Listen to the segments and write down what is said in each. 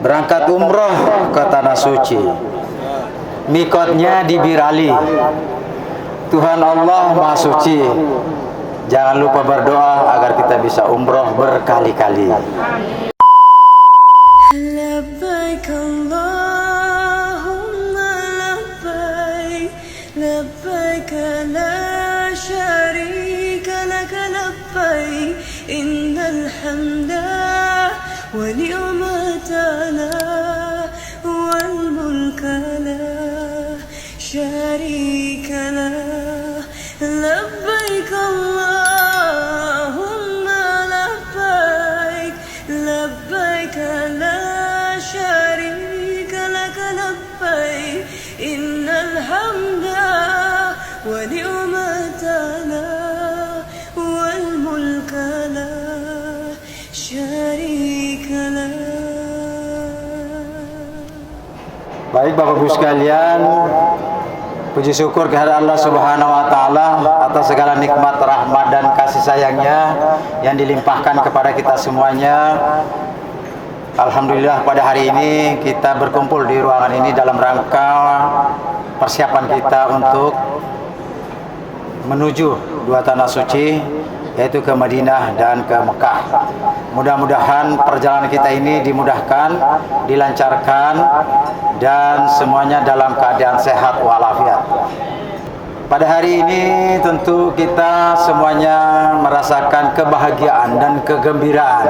berangkat umroh ke Tanah Suci. Mikotnya di Bir Ali. Tuhan Allah Maha Suci. Jangan lupa berdoa agar kita bisa umroh berkali-kali. Labbaik Allahumma labbaik, labbaik la syarika lak labbaik, innal hamda wa ni'mata lak wal mulka la syarika lak. Labbaik Allahumma labbaik, labbaik la syarika lak labbaik, innal hamda wa ni'mata lak wal mulka la syarika lak. Baik Bapak Ibu sekalian, puji syukur kehadirat Allah Subhanahu wa taala atas segala nikmat, rahmat dan kasih sayangnya yang dilimpahkan kepada kita semuanya. Alhamdulillah pada hari ini kita berkumpul di ruangan ini dalam rangka persiapan kita untuk menuju dua tanah suci, yaitu ke Madinah dan ke Mekah. Mudah-mudahan perjalanan kita ini dimudahkan, dilancarkan, dan semuanya dalam keadaan sehat walafiat. Pada hari ini tentu kita semuanya merasakan kebahagiaan dan kegembiraan,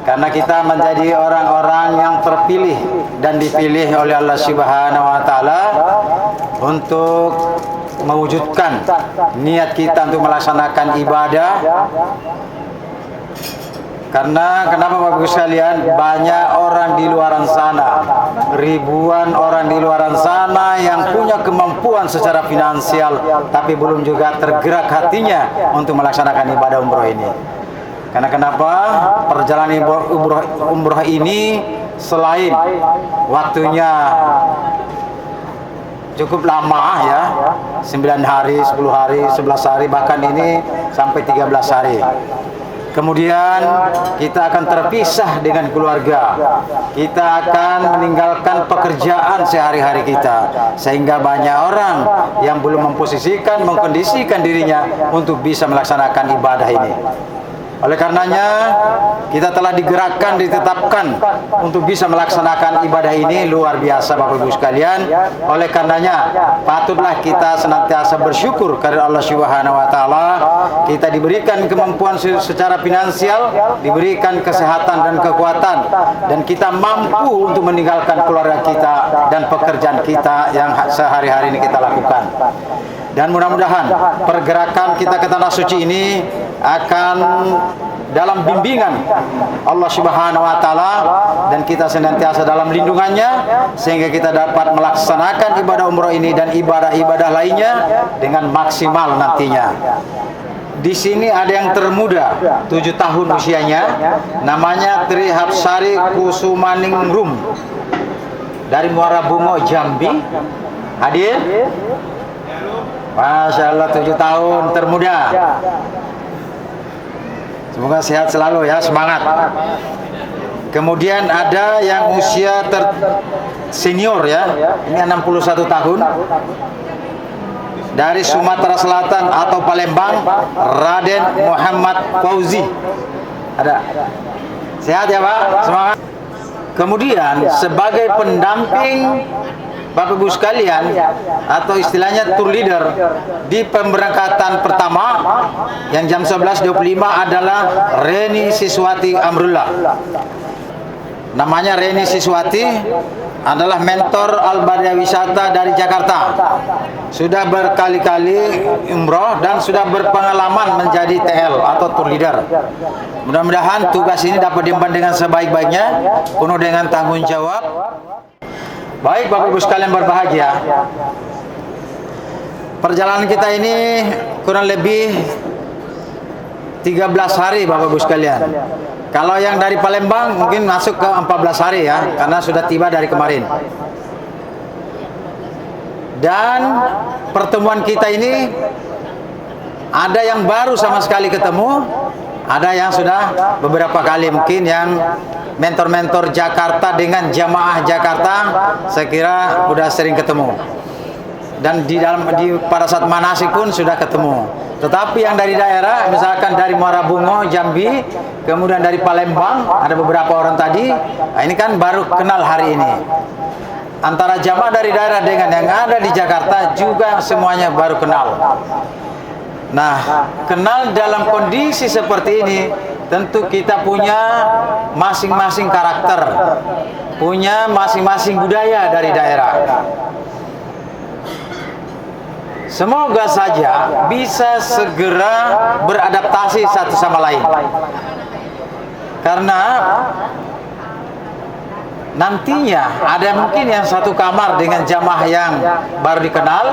karena kita menjadi orang-orang yang terpilih dan dipilih oleh Allah Subhanahu wa taala untuk mewujudkan niat kita untuk melaksanakan ibadah. Karena kenapa Bapak Ibu sekalian, banyak orang di luar sana, ribuan orang di luar sana yang punya kemampuan secara finansial, tapi belum juga tergerak hatinya untuk melaksanakan ibadah umroh ini. Karena kenapa? Perjalanan umroh ini selain waktunya cukup lama ya, 9 hari, 10 hari, 11 hari, bahkan ini sampai 13 hari. Kemudian kita akan terpisah dengan keluarga. Kita akan meninggalkan pekerjaan sehari-hari kita, sehingga banyak orang yang belum memposisikan, mengkondisikan dirinya untuk bisa melaksanakan ibadah ini. Oleh karenanya kita telah digerakkan, ditetapkan untuk bisa melaksanakan ibadah ini luar biasa Bapak Ibu sekalian. Oleh karenanya patutlah kita senantiasa bersyukur kepada Allah Subhanahu wa taala. Kita diberikan kemampuan secara finansial, diberikan kesehatan dan kekuatan, dan kita mampu untuk meninggalkan keluarga kita dan pekerjaan kita yang sehari-hari ini kita lakukan. Dan mudah-mudahan pergerakan kita ke Tanah Suci ini akan dalam bimbingan Allah Subhanahu wa taala, dan kita senantiasa dalam lindungannya, sehingga kita dapat melaksanakan ibadah umroh ini dan ibadah-ibadah lainnya dengan maksimal nantinya. Di sini ada yang termuda, 7 tahun usianya, namanya Tri Hapsari Kusumaningrum dari Muara Bungo, Jambi. Hadir? Masya Allah, 7 tahun, termuda. Semoga sehat selalu ya, semangat. Kemudian ada yang usia senior ya, ini 61 tahun, dari Sumatera Selatan atau Palembang, Raden Muhammad Fauzi. Ada. Sehat ya Pak, semangat. Kemudian sebagai pendamping Bapak Ibu sekalian, atau istilahnya tour leader di pemberangkatan pertama yang jam 11.25 adalah Reni Siswati Amrullah. Namanya Reni Siswati, adalah mentor Al-Badiyah Wisata dari Jakarta. Sudah berkali-kali umroh dan sudah berpengalaman menjadi TL atau tour leader. Mudah-mudahan tugas ini dapat diemban dengan sebaik-baiknya, penuh dengan tanggung jawab. Baik Bapak Ibu sekalian berbahagia, perjalanan kita ini kurang lebih 13 hari Bapak Ibu sekalian. Kalau yang dari Palembang mungkin masuk ke 14 hari ya, karena sudah tiba dari kemarin. Dan pertemuan kita ini ada yang baru sama sekali ketemu, ada yang sudah beberapa kali mungkin yang mentor-mentor Jakarta dengan jamaah Jakarta, saya kira sudah sering ketemu. Dan pada saat manasik pun sudah ketemu. Tetapi yang dari daerah, misalkan dari Muara Bungo, Jambi, kemudian dari Palembang, ada beberapa orang tadi, nah ini kan baru kenal hari ini. Antara jamaah dari daerah dengan yang ada di Jakarta juga semuanya baru kenal. Nah, kenal dalam kondisi seperti ini, tentu kita punya masing-masing karakter, punya masing-masing budaya dari daerah. Semoga saja bisa segera beradaptasi satu sama lain. Karena nantinya ada mungkin yang satu kamar dengan jamaah yang baru dikenal,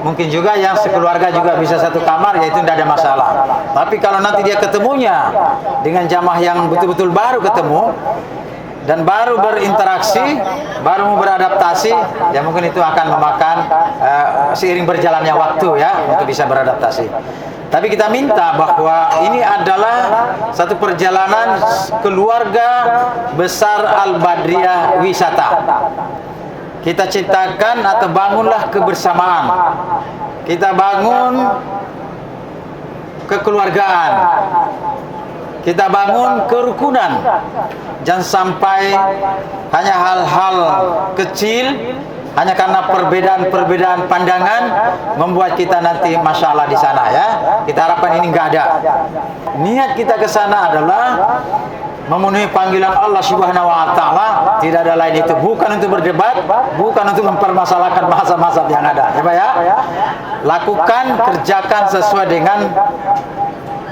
mungkin juga yang sekeluarga juga bisa satu kamar, yaitu tidak ada masalah. Tapi kalau nanti dia ketemunya dengan jamaah yang betul-betul baru ketemu dan baru berinteraksi, baru mau beradaptasi, ya mungkin itu akan memakan seiring berjalannya waktu ya untuk bisa beradaptasi. Tapi kita minta bahwa ini adalah satu perjalanan keluarga besar Al-Badriyah Wisata. Kita ciptakan atau bangunlah kebersamaan. Kita bangun kekeluargaan. Kita bangun kerukunan. Jangan sampai hanya hal-hal kecil, hanya karena perbedaan pandangan membuat kita nanti masalah di sana ya. Kita harapkan ini enggak ada. Niat kita ke sana adalah memenuhi panggilan Allah Subhanahu wa taala, tidak ada lain itu, bukan untuk berdebat, bukan untuk mempermasalahkan mazhab-mazhab yang ada. Ya, Pak ya. Lakukan, kerjakan sesuai dengan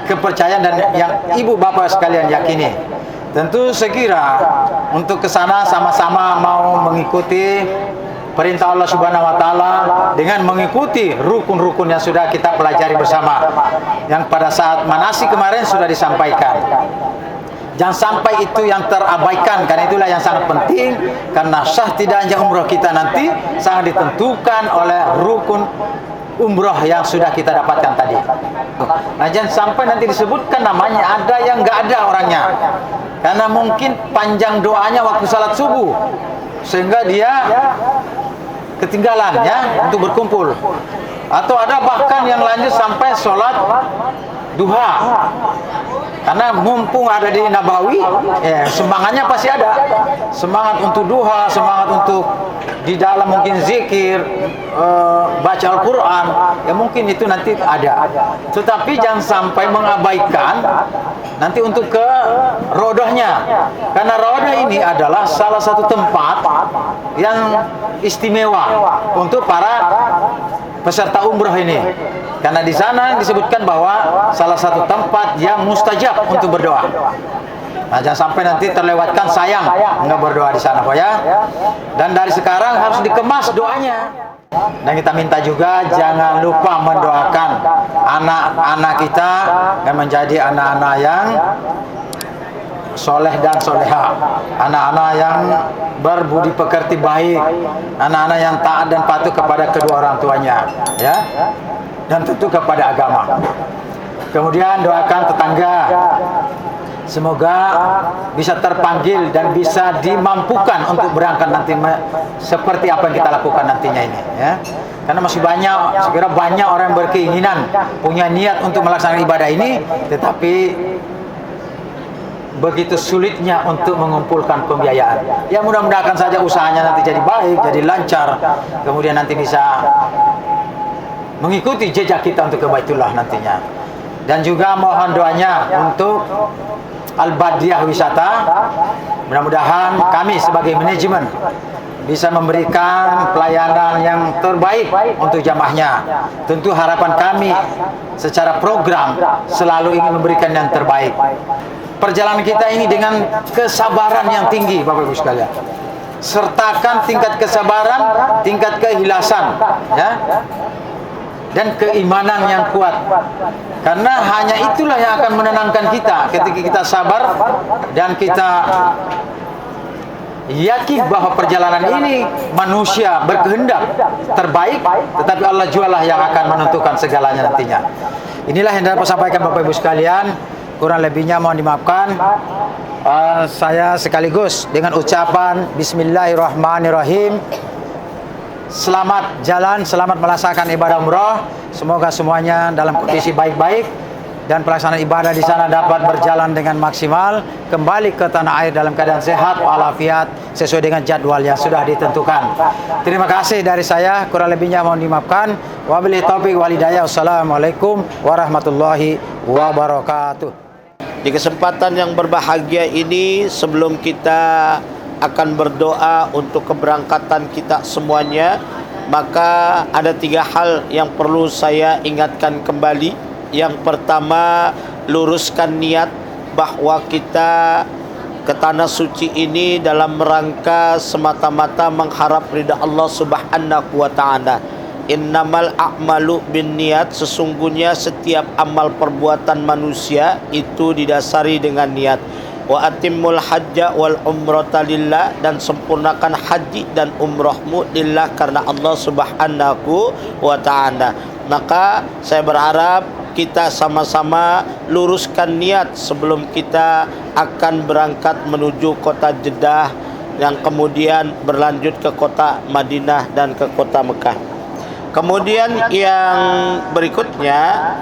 kepercayaan dan yang ibu bapak sekalian yakini. Tentu sekira untuk ke sana sama-sama mau mengikuti perintah Allah Subhanahu wa taala dengan mengikuti rukun-rukun yang sudah kita pelajari bersama, yang pada saat manasik kemarin sudah disampaikan. Jangan sampai itu yang terabaikan, karena itulah yang sangat penting, karena sah tidaknya umroh kita nanti sangat ditentukan oleh rukun umroh yang sudah kita dapatkan tadi. Nah, jangan sampai nanti disebutkan namanya ada yang nggak ada orangnya, karena mungkin panjang doanya waktu salat subuh sehingga dia ketinggalan ya untuk berkumpul, atau ada bahkan yang lanjut sampai sholat duha, karena mumpung ada di Nabawi, semangatnya pasti ada, semangat untuk duha, semangat untuk di dalam mungkin zikir, baca Al-Quran, ya mungkin itu nanti ada. Tetapi jangan sampai mengabaikan nanti untuk ke rodohnya, karena rodoh ini adalah salah satu tempat yang istimewa untuk para peserta umroh ini, karena di sana disebutkan bahwa salah satu tempat yang mustajab untuk berdoa. Nah, jangan sampai nanti terlewatkan, sayang nggak berdoa di sana, Pak ya. Dan dari sekarang harus dikemas doanya. Dan kita minta juga jangan lupa mendoakan anak-anak kita yang menjadi anak-anak yang soleh dan soleha, anak-anak yang berbudi pekerti baik, anak-anak yang taat dan patuh kepada kedua orang tuanya, ya, dan tentu kepada agama. Kemudian doakan tetangga, semoga bisa terpanggil dan bisa dimampukan untuk berangkat nanti seperti apa yang kita lakukan nantinya ini, ya. Karena masih banyak, sekira banyak orang yang berkeinginan, punya niat untuk melaksanakan ibadah ini, tetapi begitu sulitnya untuk mengumpulkan pembiayaan. Ya, mudah-mudahan saja usahanya nanti jadi baik, jadi lancar, kemudian nanti bisa mengikuti jejak kita untuk ke Baitullah nantinya. Dan juga mohon doanya untuk Al-Badriyah Wisata. Mudah-mudahan kami sebagai manajemen bisa memberikan pelayanan yang terbaik untuk jamaahnya. Tentu harapan kami secara program selalu ingin memberikan yang terbaik. Perjalanan kita ini dengan kesabaran yang tinggi, Bapak Ibu sekalian. Sertakan tingkat kesabaran, tingkat keikhlasan, ya, dan keimanan yang kuat. Karena hanya itulah yang akan menenangkan kita ketika kita sabar dan kita yakin bahwa perjalanan ini manusia berkehendak terbaik, tetapi Allah jualah yang akan menentukan segalanya nantinya. Inilah yang dapat saya sampaikan, Bapak Ibu sekalian. kurang lebihnya mohon dimaafkan. Saya sekaligus dengan ucapan Bismillahirrahmanirrahim. Selamat jalan, selamat melaksanakan ibadah umroh. Semoga semuanya dalam kondisi baik-baik dan pelaksanaan ibadah di sana dapat berjalan dengan maksimal, kembali ke tanah air dalam keadaan sehat walafiat sesuai dengan jadwal yang sudah ditentukan. Terima kasih dari saya, kurang lebihnya mohon dimaafkan. Wabillahi taufiq wal hidayah. Wassalamualaikum warahmatullahi wabarakatuh. Di kesempatan yang berbahagia ini, sebelum kita akan berdoa untuk keberangkatan kita semuanya, maka ada 3 hal yang perlu saya ingatkan kembali. Yang pertama, luruskan niat bahwa kita ke tanah suci ini dalam rangka semata-mata mengharap ridha Allah Subhanahu wa taala. Innamal a'malu binniyat, sesungguhnya setiap amal perbuatan manusia itu didasari dengan niat. Wa atimmul hajja wal umrata lillah, dan sempurnakan haji dan umrahmu lillah karena Allah Subhanahu wa taala. Maka saya berharap kita sama-sama luruskan niat sebelum kita akan berangkat menuju kota Jeddah, yang kemudian berlanjut ke kota Madinah dan ke kota Mekah. Kemudian yang berikutnya,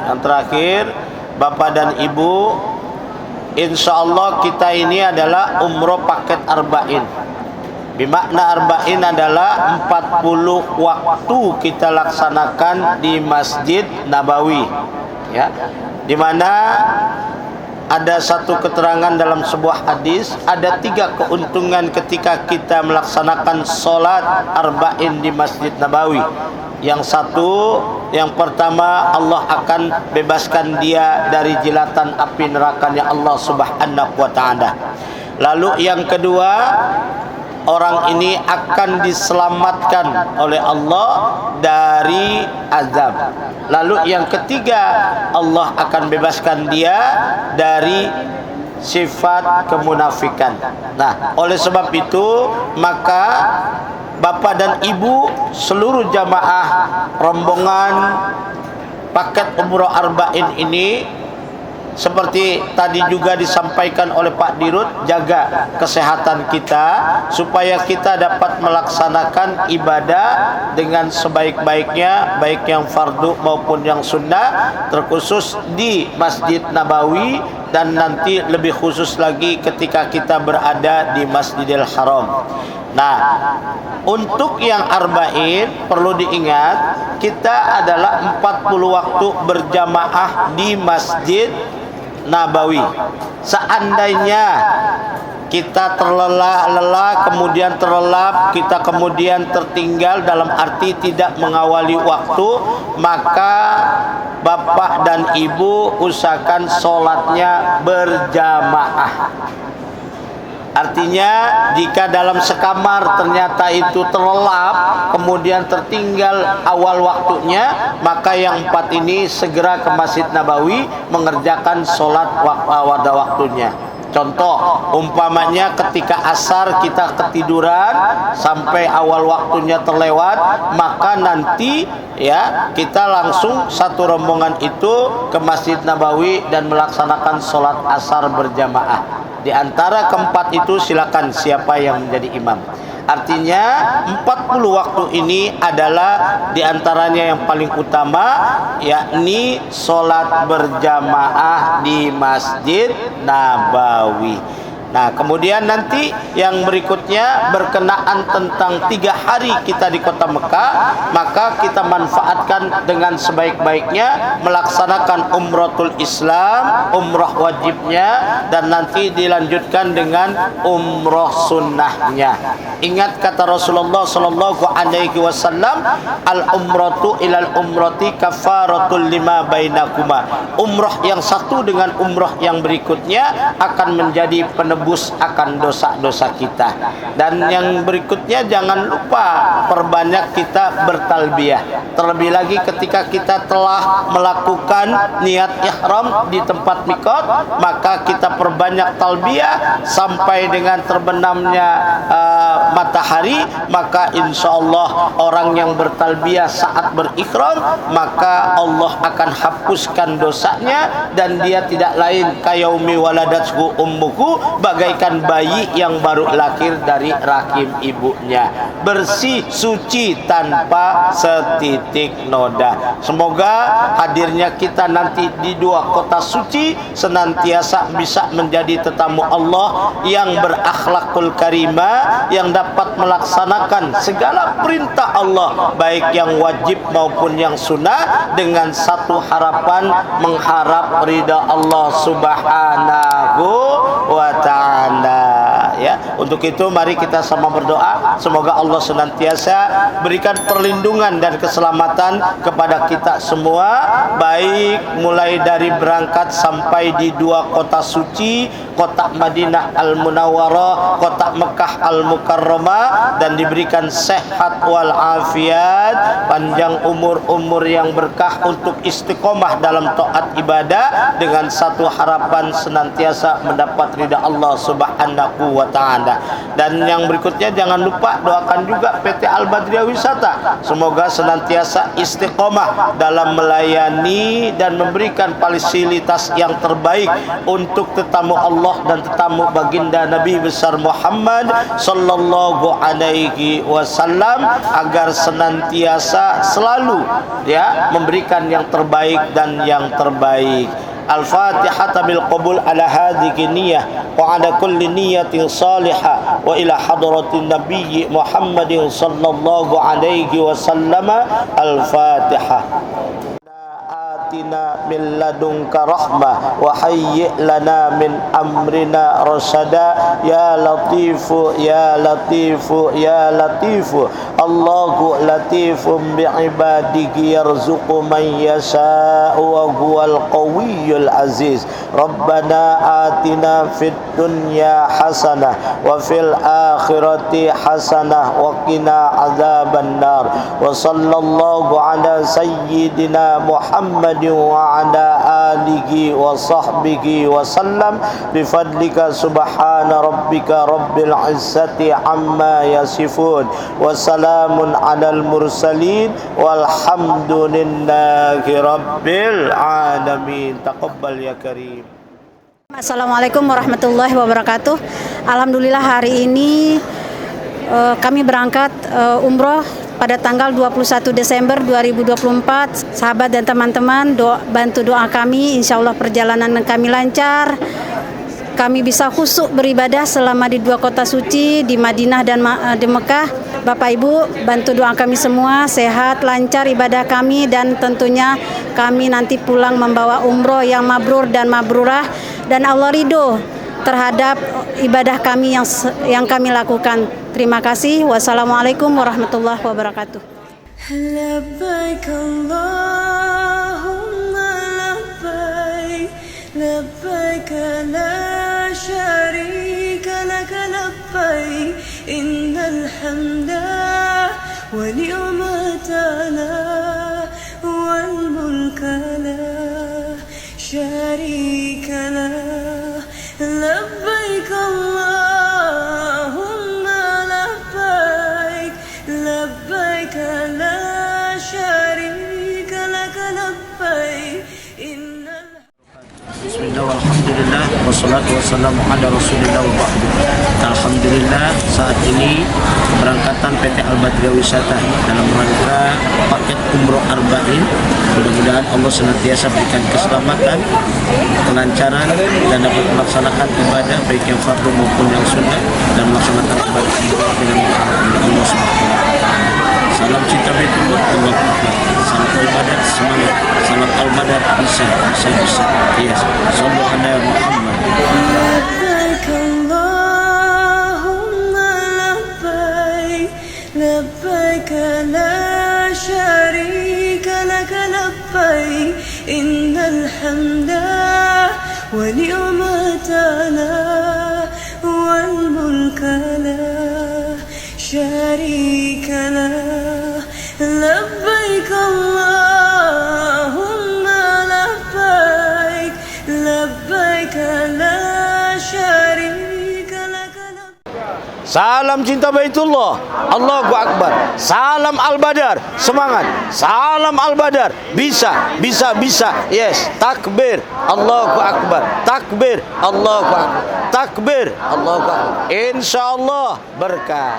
yang terakhir, Bapak dan Ibu, insya Allah kita ini adalah umroh paket arba'in. Bimakna arba'in adalah 40 waktu kita laksanakan di Masjid Nabawi, ya, di mana ada satu keterangan dalam sebuah hadis, ada 3 keuntungan ketika kita melaksanakan sholat arba'in di Masjid Nabawi. Yang satu, yang pertama, Allah akan bebaskan dia dari jilatan api nerakanya Allah Subhanahu wa taala. Lalu yang kedua, orang ini akan diselamatkan oleh Allah dari azab. Lalu yang ketiga, Allah akan bebaskan dia dari sifat kemunafikan. Nah, oleh sebab itu, maka Bapak dan Ibu, seluruh jamaah rombongan paket umroh arba'in ini, seperti tadi juga disampaikan oleh Pak Dirut, jaga kesehatan kita supaya kita dapat melaksanakan ibadah dengan sebaik-baiknya, baik yang fardu maupun yang sunnah, terkhusus di Masjid Nabawi, dan nanti lebih khusus lagi ketika kita berada di Masjidil Haram. Nah, untuk yang arba'in perlu diingat, kita adalah 40 waktu berjamaah di Masjid Nabawi. Seandainya kita terlelah, kemudian terlelap, kita kemudian tertinggal dalam arti tidak mengawali waktu, maka Bapak dan Ibu usahakan sholatnya berjamaah. Artinya, jika dalam sekamar ternyata itu terlelap, kemudian tertinggal awal waktunya, maka yang 4 ini segera ke Masjid Nabawi mengerjakan sholat pada waktunya. Contoh, umpamanya ketika asar kita ketiduran sampai awal waktunya terlewat, maka nanti ya kita langsung satu rombongan itu ke Masjid Nabawi dan melaksanakan sholat asar berjamaah. Di antara keempat itu silakan siapa yang menjadi imam. Artinya 40 waktu ini adalah di antaranya yang paling utama, yakni sholat berjamaah di Masjid Nabawi. Nah, kemudian nanti yang berikutnya berkenaan tentang 3 hari kita di kota Mekah, maka kita manfaatkan dengan sebaik-baiknya melaksanakan umratul Islam, umrah wajibnya, dan nanti dilanjutkan dengan umrah sunnahnya. Ingat kata Rasulullah sallallahu alaihi wasallam, al umratu ilal umrati kafaratul lima bainakuma. Umrah yang satu dengan umrah yang berikutnya akan menjadi penebus akan dosa-dosa kita. Dan yang berikutnya, jangan lupa perbanyak kita bertalbiyah. Terlebih lagi ketika kita telah melakukan niat ihram di tempat mikot, maka kita perbanyak talbiyah sampai dengan terbenamnya matahari matahari, maka insya Allah orang yang bertalbiyah saat berikram, maka Allah akan hapuskan dosanya, dan dia tidak lain kayaumi waladathu ummuhu, bagaikan bayi yang baru lahir dari rahim ibunya, bersih suci tanpa setitik noda. Semoga hadirnya kita nanti di dua kota suci senantiasa bisa menjadi tetamu Allah yang berakhlakul karimah, yang dapat melaksanakan segala perintah Allah, baik yang wajib maupun yang sunnah, dengan satu harapan, mengharap ridha Allah Subhanahu wa ta'ala. Ya, untuk itu mari kita sama berdoa, semoga Allah senantiasa berikan perlindungan dan keselamatan kepada kita semua, baik mulai dari berangkat sampai di dua kota suci, kota Madinah Al-Munawwarah, kota Mekah Al-Mukarramah, dan diberikan sehat wal afiat, panjang umur yang berkah untuk istiqomah dalam taat ibadah, dengan satu harapan senantiasa mendapat ridha Allah Subhanahu wa ta'ala. Dan yang berikutnya jangan lupa doakan juga PT Al-Badriyah Wisata, semoga senantiasa istiqomah dalam melayani dan memberikan fasilitas yang terbaik untuk tetamu Allah dan tetamu baginda Nabi besar Muhammad sallallahu alaihi wasallam, agar senantiasa selalu memberikan yang terbaik dan yang terbaik. Al-Fatihah bil qabul ala hadhihi niyyah wa ala kulli niyyatin salihah wa ila hadratin nabiyyi Muhammadin sallallahu alaihi wasallam. Al-Fatihah. Atina min ladunka rahmah wa hayyi lana min amrina rasada ya latifu ya latifu ya latifu. Allahu latifun bi'ibadihi yarzuqu man yasha'u wa huwal qawiyyul aziz. Rabbana atina fid dunya hasanah wa fil akhirati hasanah wa qina adzabannar. Wa sallallahu ala sayyidina Muhammad wa ala alihi wa sahbihi wa sallam bifadlika subhana rabbika rabbil izzati amma yasifun wa salamun alal mursalin walhamdulillahi rabbil alamin. Taqabbal ya karim. Assalamualaikum warahmatullahi wabarakatuh. Alhamdulillah hari ini kami berangkat umroh pada tanggal 21 Desember 2024. Sahabat dan teman-teman, bantu doa kami, insya Allah perjalanan kami lancar, kami bisa khusyuk beribadah selama di dua kota suci, di Madinah dan di Mekah. Bapak Ibu, bantu doa kami semua sehat, lancar ibadah kami, dan tentunya kami nanti pulang membawa umroh yang mabrur dan mabrurah, dan Allah ridho terhadap ibadah kami yang kami lakukan. Terima kasih. Wassalamualaikum warahmatullahi wabarakatuh. Labbaik Allahumma labbaik, labbaik la syarika laka labbaik, innal hamda wa ni'mata lak wal mulka la syarika lak. Labbaik Allahumma labbaik, labbaik la syarika laka labbaik, innal. Bismillah walhamdulillah wassalatu wassalamu ala rasulillah wa ba'du. Alhamdulillah, saat ini keberangkatan PT Al-Badriyah Wisata dalam rangka paket umroh arba'in. Mudah-mudahan Allah senantiasa berikan keselamatan, kelancaran, dan dapat melaksanakan ibadah baik yang fardu maupun yang sunnah, dan melaksanakan ibadah dengan Allah Subhanahu wa ta'ala. Salam cinta Baitullah, Allah Akbar. Salam ibadah semangat. Salam al-badar bisa. Yes. Sallallahu alaihi Muhammad. Labbaik Allahumma labbaik, labbaik la syarika laka labbaik, innal hamda wa ni'mata lak wal mulka la syarika lak. Labbaik Allahumma labbaik, labbaik la syarika lak. Salam cinta Baitullah. Allahu Akbar. Salam Al-Badar. Semangat. Salam Al-Badar. Bisa. Yes. Takbir. Allahu Akbar. Takbir. Allahu Akbar. Takbir. Allahu Akbar. Insyaallah berkah.